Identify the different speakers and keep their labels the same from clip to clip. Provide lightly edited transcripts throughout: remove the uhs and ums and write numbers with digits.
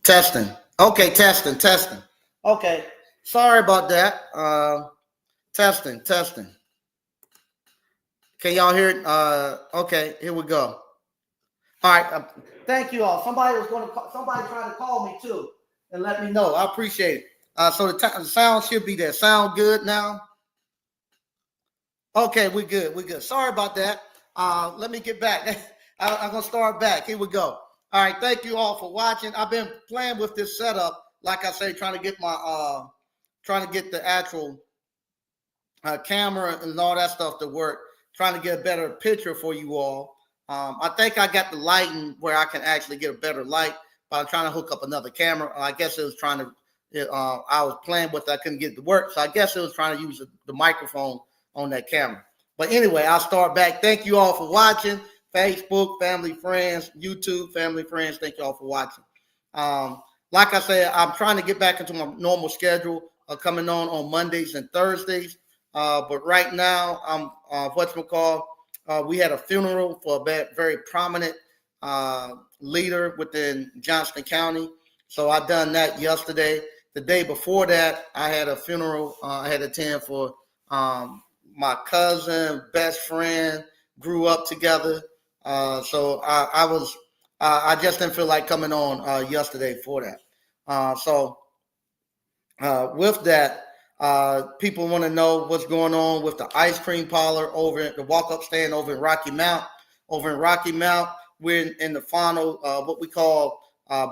Speaker 1: Testing. Okay, testing, testing. Okay, sorry about that. Testing, testing. Can y'all hear it? Okay, here we go. All right. Thank you all. Somebody was going to call, somebody tried to call me too and let me know. I appreciate it. So the sound should be there. Sound good now? Okay, we good. We good. Sorry about that. Let me get back. I'm gonna start back. Here we go. All right. Thank you all for watching. I've been playing with this setup, like I say, trying to get the actual camera and all that stuff to work. Trying to get a better picture for you all. I think I got the lighting where I can actually get a better light. But I'm trying to hook up another camera. I guess it was trying to. I was playing with it. I couldn't get it to work, so I guess it was trying to use the microphone on that camera. But anyway, I'll start back. Thank you all for watching. Facebook, family, friends, YouTube, family, friends. Thank you all for watching. Like I said, I'm trying to get back into my normal schedule coming on Mondays and Thursdays. But right now, I'm whatchamacall. We had a funeral for a very prominent leader within Johnston County. So I done that yesterday. The day before that, I had a funeral I had to attend for my cousin, best friend, grew up together. So I just didn't feel like coming on yesterday for that. With that, people want to know what's going on with the ice cream parlor over at the walk-up stand over in Rocky Mount. Over in Rocky Mount, we're in the final, what we call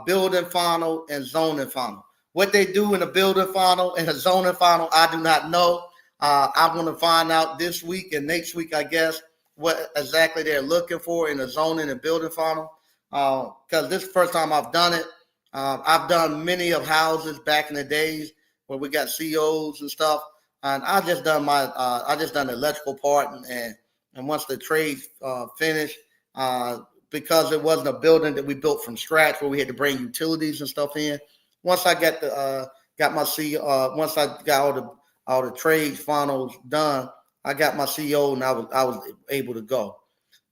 Speaker 1: building final and zoning final. What they do in the building final and the zoning final, I do not know. I'm going to find out this week and next week, I guess, what exactly they're looking for in the zoning and building final. Because this is the first time I've done it. I've done many of houses back in the days where we got COs and stuff, and I just done the electrical part, and once the trades finished, because it wasn't a building that we built from scratch where we had to bring utilities and stuff in. Once I got my CO, once I got all the trades finals done, I got my CO and I was able to go.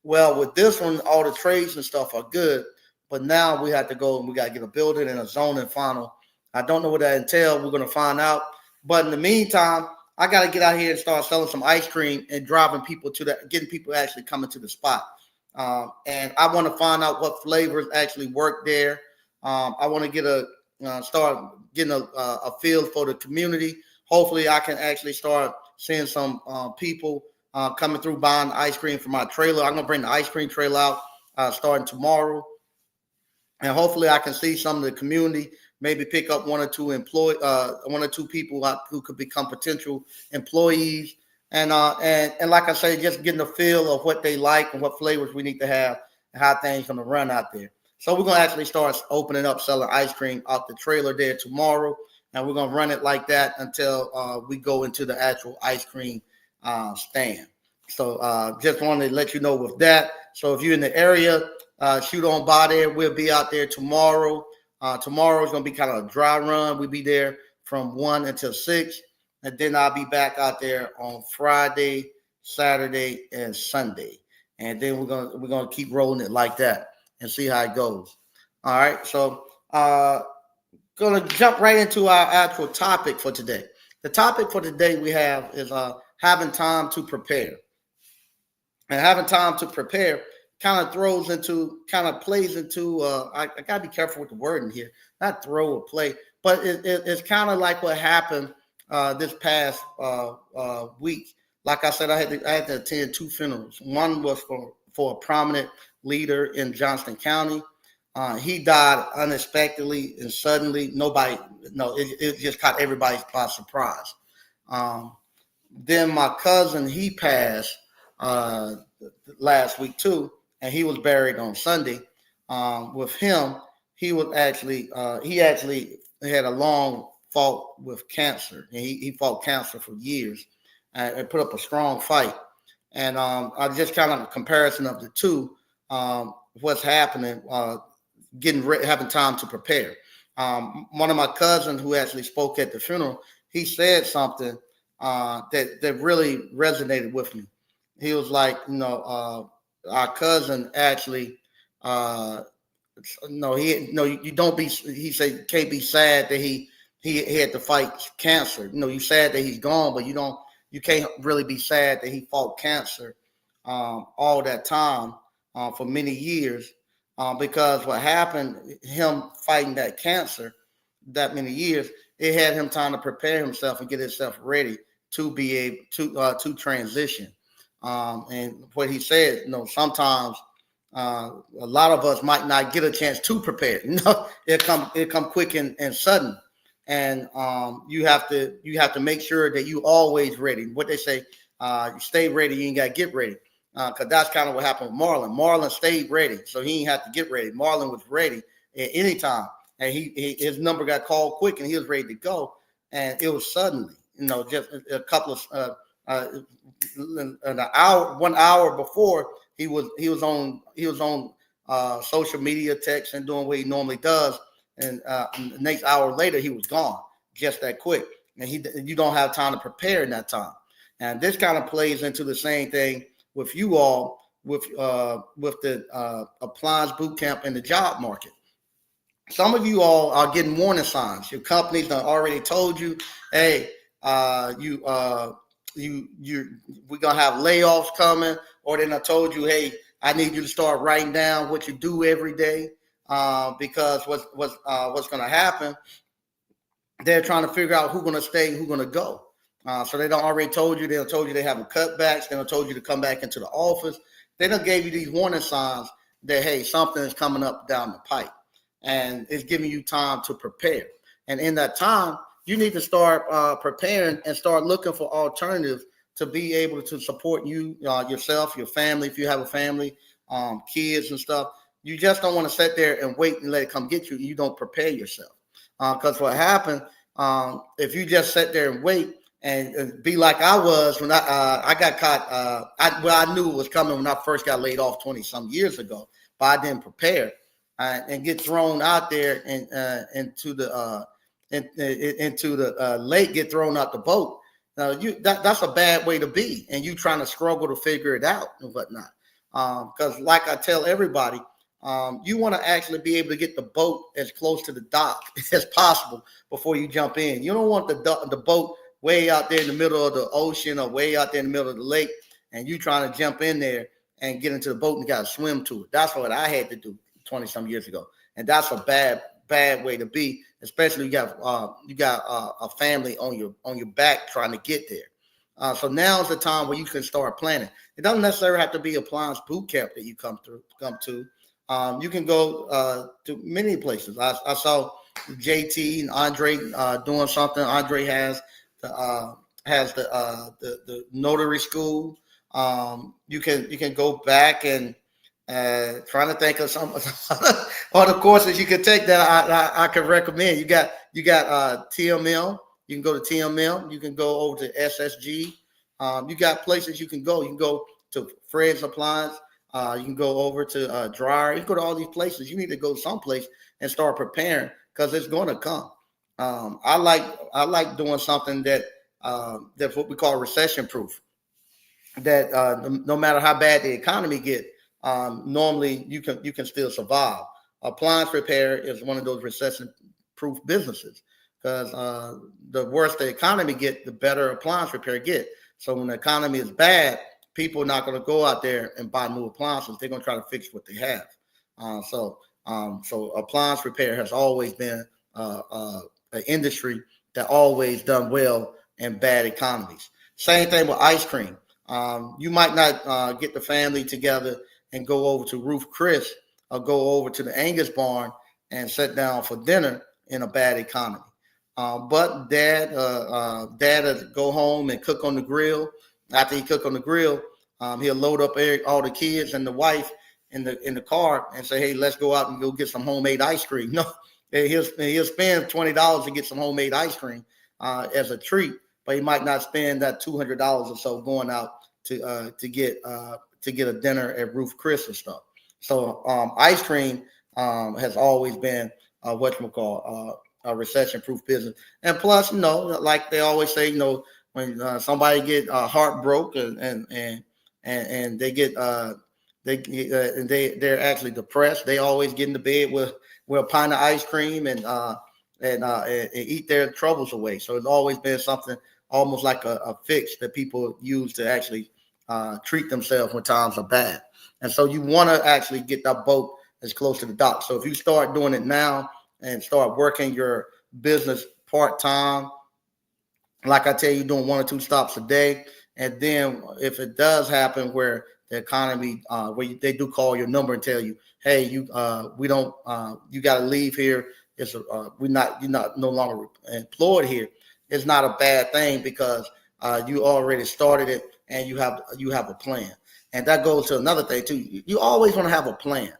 Speaker 1: Well, with this one, all the trades and stuff are good, but now we have to go and we got to get a building and a zoning final. I don't know what that entails. We're going to find out. But in the meantime, I got to get out here and start selling some ice cream and driving people getting people actually coming to the spot. And I want to find out what flavors actually work there. I want to start getting a feel for the community. Hopefully, I can actually start seeing some people coming through buying ice cream from my trailer. I'm going to bring the ice cream trailer out starting tomorrow. And hopefully I can see some of the community, maybe pick up one or two people who could become potential employees. And like I say, just getting a feel of what they like and what flavors we need to have and how things going to run out there. So we're going to actually start opening up selling ice cream out the trailer there tomorrow. And we're going to run it like that until we go into the actual ice cream stand. So just wanted to let you know with that. So if you're in the area, shoot on by there. We'll be out there tomorrow. Tomorrow is going to be kind of a dry run. We'll be there from 1 until 6. And then I'll be back out there on Friday, Saturday, and Sunday. And then we're gonna keep rolling it like that and see how it goes. All right. So gonna jump right into our actual topic for today. The topic for today we have is having time to prepare. And having time to prepare kind of plays into I gotta be careful with the wording here, not throw or play, but it's kind of like what happened this past week. Like I said, I had to attend 2 funerals. One was for a prominent leader in Johnston County. He died unexpectedly and suddenly. It just caught everybody by surprise. Then my cousin, he passed last week too, and he was buried on Sunday. With him, he actually had a long fought with cancer, and he fought cancer for years, and put up a strong fight. And I just kind of a comparison of the two, what's happening, having time to prepare. One of my cousins who actually spoke at the funeral, he said something that really resonated with me. He was like, our cousin actually no, you don't be. He said you can't be sad that he had to fight cancer. You sad that he's gone, but you can't really be sad that he fought cancer all that time for many years because what happened, him fighting that cancer that many years, it had him time to prepare himself and get himself ready to be able to transition. And what he said, sometimes a lot of us might not get a chance to prepare. It come quick and sudden, and you have to make sure that you always ready. What they say, you stay ready, you ain't got to get ready. Because that's kind of what happened with Marlon. Marlon stayed ready, so he didn't have to get ready. Marlon was ready at any time, and his number got called quick, and he was ready to go. And it was suddenly, just a couple of an hour, 1 hour before he was on social media, text, and doing what he normally does, and the next hour later he was gone, just that quick. And you don't have time to prepare in that time. And this kind of plays into the same thing with you all with the appliance boot camp and the job market. Some of you all are getting warning signs. Your companies have already told you, hey, we're gonna have layoffs coming, or they done told you, hey, I need you to start writing down what you do every day, because what's gonna happen, they're trying to figure out who's gonna stay and who's gonna go. So they done already told you, they done told you they have cutbacks, they done told you to come back into the office. They done gave you these warning signs that, hey, something is coming up down the pipe, and it's giving you time to prepare. And in that time, you need to start preparing and start looking for alternatives to be able to support you, yourself, your family, if you have a family, kids and stuff. You just don't want to sit there and wait and let it come get you. You don't prepare yourself. Because what happened, if you just sit there and wait and be like I was when I got caught, I knew it was coming when I first got laid off 20-some years ago, but I didn't prepare and get thrown out there and into the lake, get thrown out the boat. Now that's a bad way to be, and you trying to struggle to figure it out and whatnot. Because like I tell everybody, you want to actually be able to get the boat as close to the dock as possible before you jump in. You don't want the boat way out there in the middle of the ocean or way out there in the middle of the lake, and you trying to jump in there and get into the boat and got to swim to it. That's what I had to do 20-some years ago, and that's a bad way to be, especially you got a family on your back trying to get there. So now is the time where you can start planning. It doesn't necessarily have to be appliance boot camp that you come to. You can go to many places. I saw JT and Andre doing something. Andre has the notary school. You can go back and trying to think of some other courses you can take that I could recommend. You got TML. You can go to TML. You can go over to SSG. You got places you can go. You can go to Fred's Appliance. You can go over to Dryer. You can go to all these places. You need to go someplace and start preparing because it's going to come. I like doing something that's what we call recession proof. That no matter how bad the economy get, normally you can still survive. Appliance repair is one of those recession proof businesses because the worse the economy get, the better appliance repair get. So when the economy is bad, people are not going to go out there and buy new appliances. They're going to try to fix what they have. So appliance repair has always been an industry that always done well in bad economies. Same thing with ice cream. You might not get the family together and go over to Ruth Chris or go over to the Angus Barn and sit down for dinner in a bad economy. But dad go home and cook on the grill. After he cook on the grill, he'll load up all the kids and the wife in the car and say, "Hey, let's go out and go get some homemade ice cream." No, he'll spend $20 to get some homemade ice cream as a treat, but he might not spend that $200 or so going out to get a dinner at Ruth Chris and stuff. So ice cream has always been a recession-proof business. And plus, like they always say, when somebody get heartbroken and they get They're actually depressed. They always get into bed with a pint of ice cream and eat their troubles away. So it's always been something almost like a fix that people use to actually treat themselves when times are bad. And so you want to actually get that boat as close to the dock. So if you start doing it now and start working your business part time, like I tell you, doing 1 or 2 stops a day, and then if it does happen where the economy, they do call your number and tell you, hey, we don't, you got to leave here. You're not no longer employed here. It's not a bad thing because you already started it and you have a plan. And that goes to another thing too. You always want to have a plan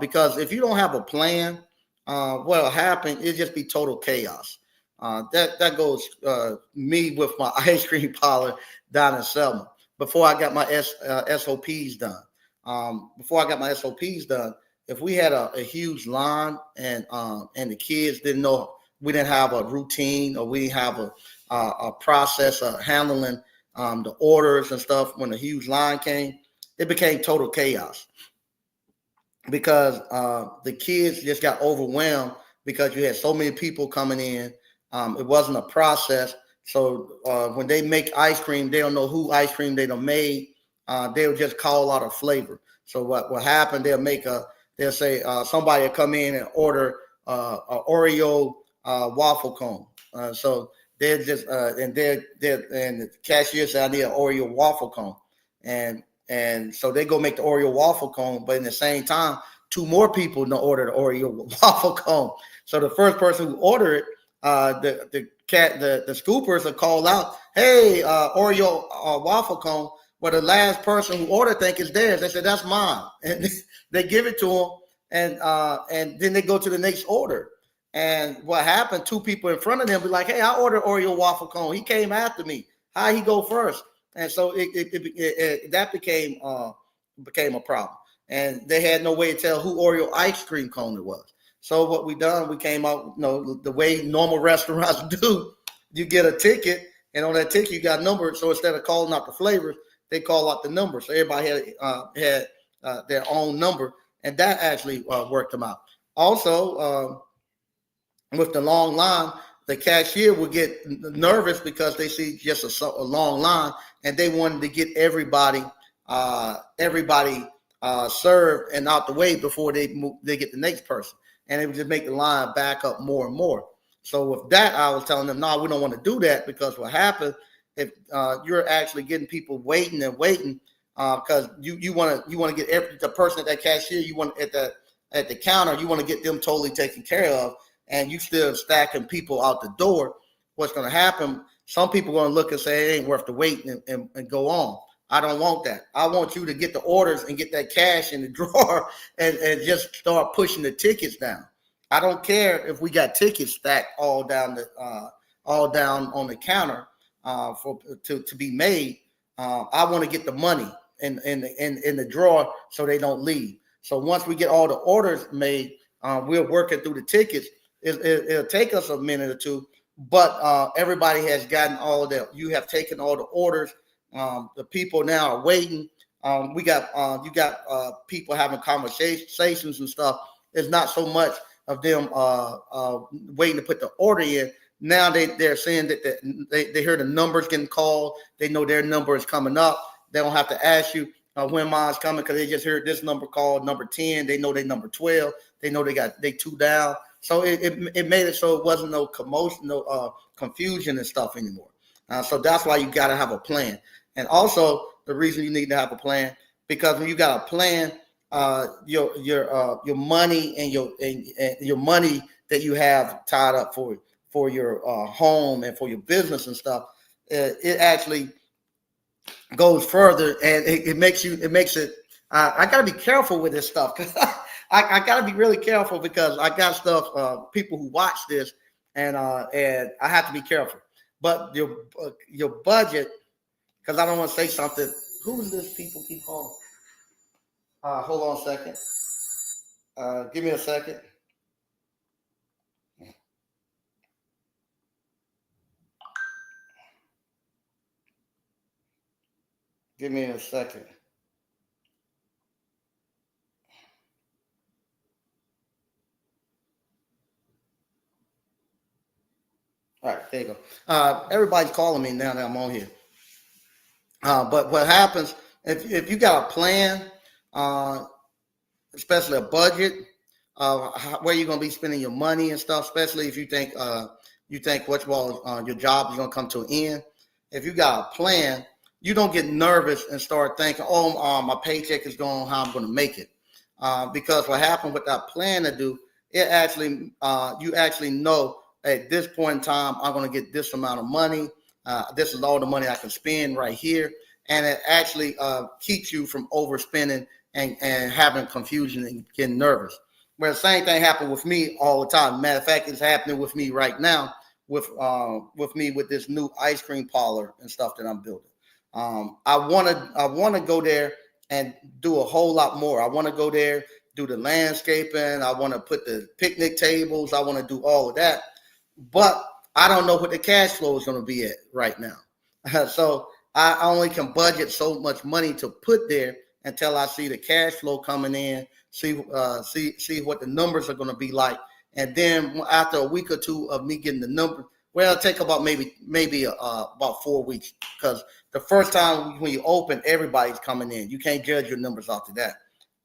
Speaker 1: because if you don't have a plan, what'll happen? It'll just be total chaos. That goes me with my ice cream parlor down in Selma. Before I got my SOPs done, if we had a huge line and the kids didn't know, we didn't have a routine or we didn't have a process of handling the orders and stuff. When a huge line came, it became total chaos because the kids just got overwhelmed because you had so many people coming in. It wasn't a process. So when they make ice cream, they don't know who ice cream they done made. They'll just call out a flavor. So what happened? They'll say somebody will come in and order a Oreo waffle cone. So they're just and the cashier said, I need an Oreo waffle cone, and so they go make the Oreo waffle cone, but in the same time, 2 more people don't order the Oreo waffle cone. So the first person who ordered it, the scoopers will call out, "Hey, Oreo waffle cone." Well, the last person who ordered think it's theirs. They said that's mine, and they give it to them, and then they go to the next order. And what happened? 2 people in front of them be like, "Hey, I ordered Oreo waffle cone. He came after me. How he go first?" And so that became a problem, and they had no way to tell who Oreo ice cream cone it was. So what we done, we came out, the way normal restaurants do. You get a ticket, and on that ticket you got numbered. So instead of calling out the flavors, they call out the number. So everybody had their own number, and that actually worked them out. Also, with the long line, the cashier would get nervous because they see just a long line, and they wanted to get everybody served and out the way before they get the next person, and it would just make the line back up more and more. So with that, I was telling them, no, we don't want to do that because what happens if you're actually getting people waiting and waiting because you want to get the person at that cashier, you want at the counter, you want to get them totally taken care of, and you still stacking people out the door. What's going to happen? Some people are going to look and say it ain't worth the wait and go on. I don't want that. I want you to get the orders and get that cash in the drawer and just start pushing the tickets down. I don't care if we got tickets stacked all down on the counter to be made. I want to get the money in the drawer so they don't leave. So once we get all the orders made, we're working through the tickets. It'll take us a minute or two, but everybody has gotten all that. You have taken all the orders. The people now are waiting. You got people having conversations and stuff. It's not so much of them waiting to put the order in. Now they're saying that they hear the numbers getting called. They know their number is coming up. They don't have to ask you when mine's coming because they just heard this number called number 10. They know they number 12. They know they 2 down. So it made it so it wasn't no commotion, no confusion and stuff anymore. So that's why you got to have a plan. And also the reason you need to have a plan, because when you got a plan, your money and your money that you have tied up for your home and for your business and stuff, it actually goes further, and it makes it. I got to be careful with this stuff because I got to be really careful because I got stuff. People who watch this, and I have to be careful. But your budget, because I don't want to say something. Who's this? People keep calling. Hold on a second. Give me a second. Give me a second. All right, there you go. Everybody's calling me now that I'm on here. But what happens if you got a plan, uh, especially a budget, where you're going to be spending your money and stuff, especially if you think what your job is going to come to an end. If you got a plan, you don't get nervous and start thinking, oh, my paycheck is going, how I'm going to make it. Because what happened with that plan to do, it actually you actually know at this point in time I'm going to get this amount of money. This is all the money I can spend right here, and it actually keeps you from overspending and having confusion and getting nervous. Where the same thing happened with me all the time. Matter of fact, it's happening with me right now with me with this new ice cream parlor and stuff that I'm building. I want to go there and do a whole lot more. I want to go there, do the landscaping. I want to put the picnic tables. I want to do all of that, but I don't know what the cash flow is going to be at right now. So I only can budget so much money to put there until I see the cash flow coming in, see what the numbers are going to be like, and then after a week or two of me getting the number, well, it'll take about maybe about 4 weeks, because the first time when you open, everybody's coming in. You can't judge your numbers after that.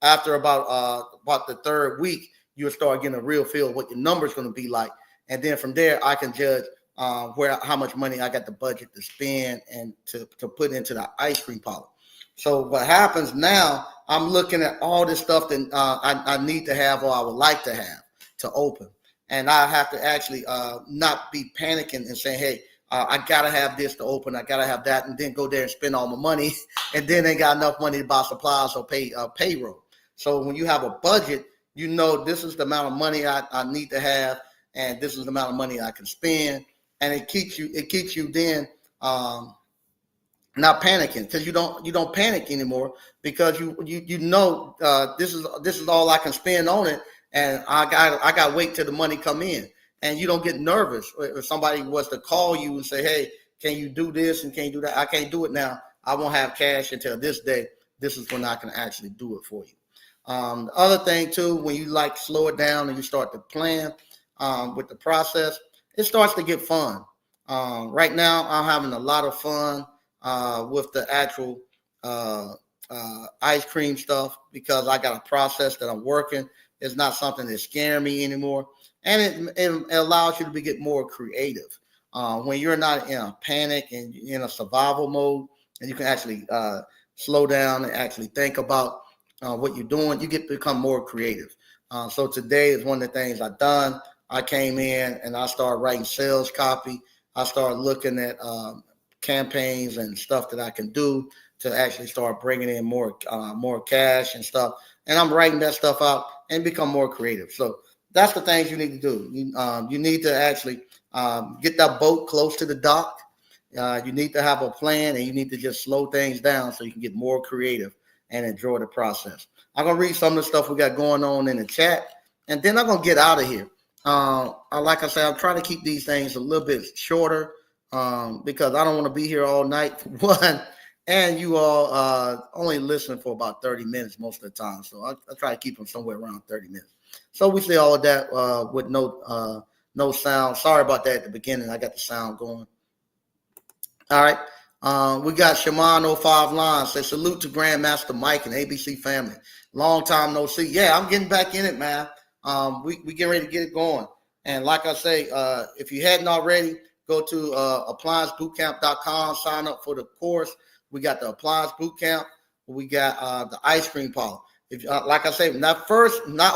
Speaker 1: After about the third week, you'll start getting a real feel of what your number's going to be like, and then from there I can judge how much money I got the budget to spend and to put into the ice cream parlor. So what happens now, I'm looking at all this stuff that I need to have or I would like to have to open. And I have to actually not be panicking and saying, hey, I got to have this to open. I got to have that, and then go there and spend all my money and then ain't got enough money to buy supplies or pay payroll. So when you have a budget, you know this is the amount of money I need to have, and this is the amount of money I can spend. And it keeps you then not panicking, because you don't panic anymore, because you know this is all I can spend on it, and I got to wait till the money come in, and you don't get nervous if somebody was to call you and say, hey, can you do this and can you do that? I can't do it now. I won't have cash until this day. This is when I can actually do it for you. The other thing too, when you like slow it down and you start to plan with the process, it starts to get fun. Right now, I'm having a lot of fun with the actual ice cream stuff, because I got a process that I'm working. It's not something that's scaring me anymore, and it allows you to get more creative when you're not in a panic and in a survival mode, and you can actually slow down and actually think about what you're doing. You get to become more creative. So today is one of the things I've done. I came in and I started writing sales copy. I started looking at campaigns and stuff that I can do to actually start bringing in more cash and stuff. And I'm writing that stuff out and become more creative. So that's the things you need to do. You need to actually get that boat close to the dock. You need to have a plan, and you need to just slow things down so you can get more creative and enjoy the process. I'm going to read some of the stuff we got going on in the chat, and then I'm going to get out of here. Like I said, I'm trying to keep these things a little bit shorter because I don't want to be here all night, for one, and you all only listen for about 30 minutes most of the time. So I try to keep them somewhere around 30 minutes. So we say all of that with no sound. Sorry about that at the beginning. I got the sound going. All right. We got Shimano 5 Lines. Say salute to Grandmaster Mike and ABC family. Long time no see. Yeah, I'm getting back in it, man. We getting ready to get it going. And like I say, if you hadn't already, go to appliancebootcamp.com, sign up for the course. We got the appliance bootcamp. We got the ice cream parlor. If like I say, not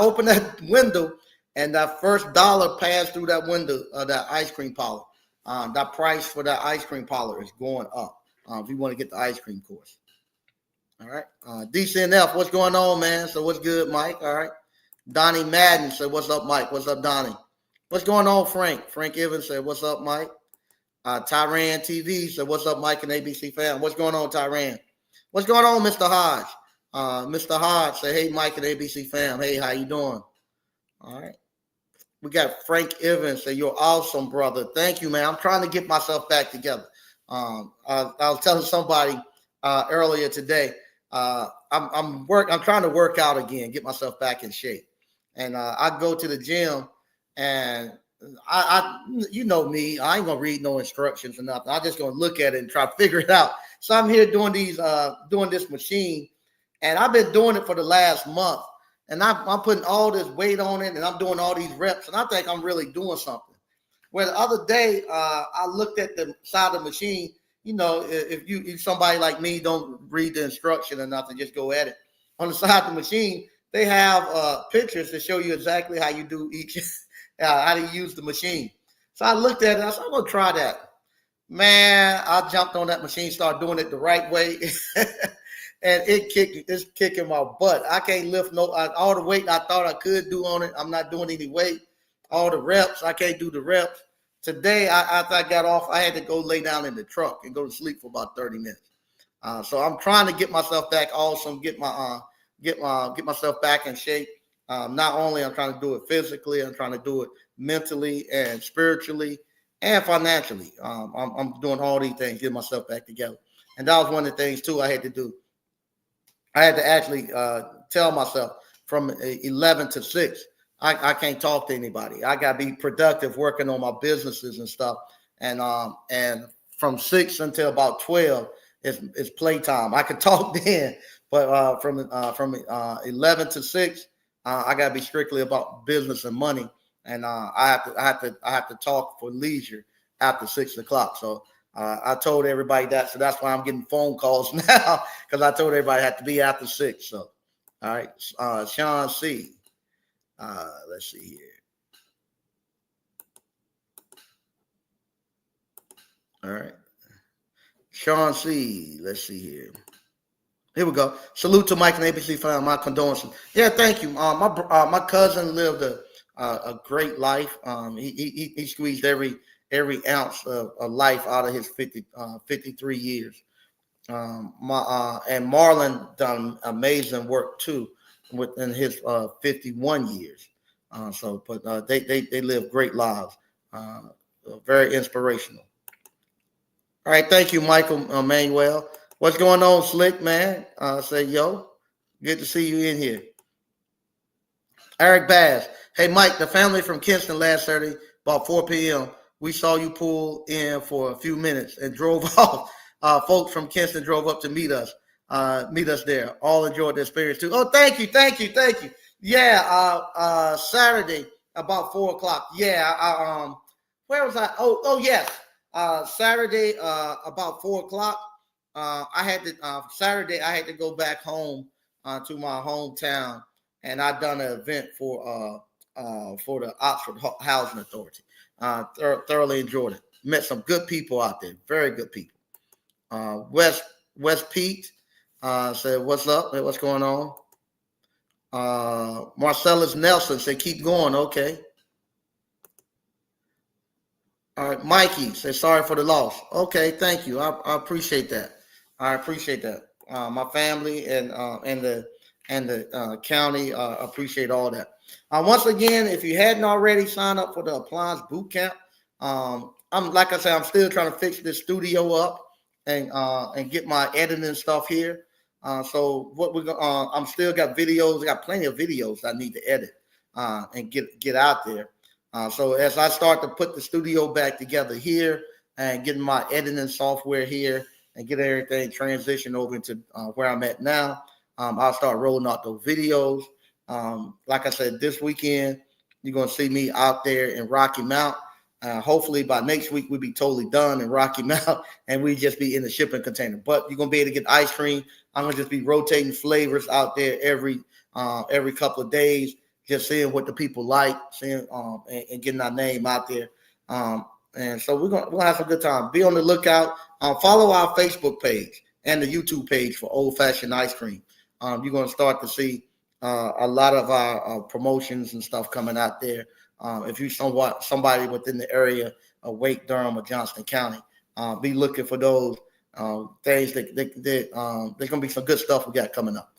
Speaker 1: open that window and that first dollar pass through that window of that ice cream parlor. That price for that ice cream parlor is going up if you want to get the ice cream course. All right. DCNF, what's going on, man? So what's good, Mike? All right. Donnie Madden said, what's up, Mike? What's up, Donnie? What's going on, Frank? Frank Evans said, what's up, Mike? Tyran TV said, what's up, Mike and ABC fam? What's going on, Tyran? What's going on, Mr. Hodge? Mr. Hodge said, hey, Mike and ABC fam. Hey, how you doing? All right. We got Frank Evans say, you're awesome, brother. Thank you, man. I'm trying to get myself back together. I was telling somebody earlier today, I'm trying to work out again, get myself back in shape. And I go to the gym, and you know me, I ain't gonna read no instructions or nothing. I'm just gonna look at it and try to figure it out. So I'm here doing doing this machine, and I've been doing it for the last month, and I'm putting all this weight on it, and I'm doing all these reps, and I think I'm really doing something. Well, the other day, I looked at the side of the machine. You know, if somebody like me don't read the instruction or nothing, just go at it. On the side of the machine, they have pictures to show you exactly how you do each, how to use the machine. So I looked at it. I said, I'm gonna try that. Man, I jumped on that machine, started doing it the right way, and it's kicking my butt. I can't lift all the weight I thought I could do on it. I'm not doing any weight. All the reps, I can't do the reps. Today, after I got off, I had to go lay down in the truck and go to sleep for about 30 minutes. So I'm trying to get myself back awesome, get myself back in shape. Not only I'm trying to do it physically, I'm trying to do it mentally and spiritually and financially. I'm doing all these things, get myself back together. And that was one of the things too I had to do. I had to actually tell myself from 11 to 6, I can't talk to anybody. I got to be productive working on my businesses and stuff. And from 6 until about 12 is playtime. I could talk then, but from 11 to 6, I got to be strictly about business and money. And I have to talk for leisure after 6 o'clock. So I told everybody that. So that's why I'm getting phone calls now, because I told everybody I had to be after 6. So all right, Sean C. Let's see here. All right. Sean C. Let's see here. Here we go. Salute to Mike and ABC family. My condolences. Yeah, thank you. My cousin lived a great life. He squeezed every ounce of life out of his 53 years. And Marlon done amazing work too within his 51 years. But they live great lives. Very inspirational. All right, thank you, Michael Manuel. What's going on, Slick, man? Say, yo, good to see you in here. Eric Bass. Hey, Mike, the family from Kinston last Saturday, about 4 p.m., we saw you pull in for a few minutes and drove off. Folks from Kinston drove up to meet us there. All enjoyed the experience, too. Oh, thank you. Yeah, Saturday, about 4 o'clock. Yeah, where was I? Oh, yes. Saturday, about 4 o'clock. Saturday, I had to go back home to my hometown, and I done an event for the Oxford Housing Authority. Thoroughly enjoyed it. Met some good people out there, very good people. West Pete said, "What's up? Hey, what's going on?" Marcellus Nelson said, "Keep going." Okay. All right, Mikey said, "Sorry for the loss." Okay, thank you. I appreciate that. I appreciate that. My family and the county appreciate all that. Once again, if you hadn't already signed up for the Appliance Boot Camp, like I said, I'm still trying to fix this studio up and get my editing stuff here. So what I'm still got videos. I got plenty of videos I need to edit and get out there. So as I start to put the studio back together here and getting my editing software here and get everything transitioned over into where I'm at now, I'll start rolling out those videos. Like I said, this weekend, you're going to see me out there in Rocky Mount. Hopefully by next week, we'll be totally done in Rocky Mount and we just be in the shipping container. But you're going to be able to get ice cream. I'm going to just be rotating flavors out there every couple of days, just seeing what the people like, seeing and getting our name out there. And so we're gonna have a good time. Be on the lookout. Follow our Facebook page and the YouTube page for Old Fashioned Ice Cream. You're gonna start to see a lot of our promotions and stuff coming out there. If you somebody within the area of Wake, Durham, or Johnston County, be looking for those things. There's gonna be some good stuff we got coming up.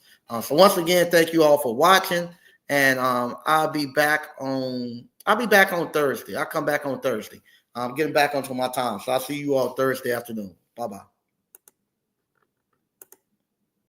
Speaker 1: So once again, thank you all for watching. And I'll be back on Thursday. I'll come back on Thursday. I'm getting back onto my time. So I'll see you all Thursday afternoon. Bye-bye.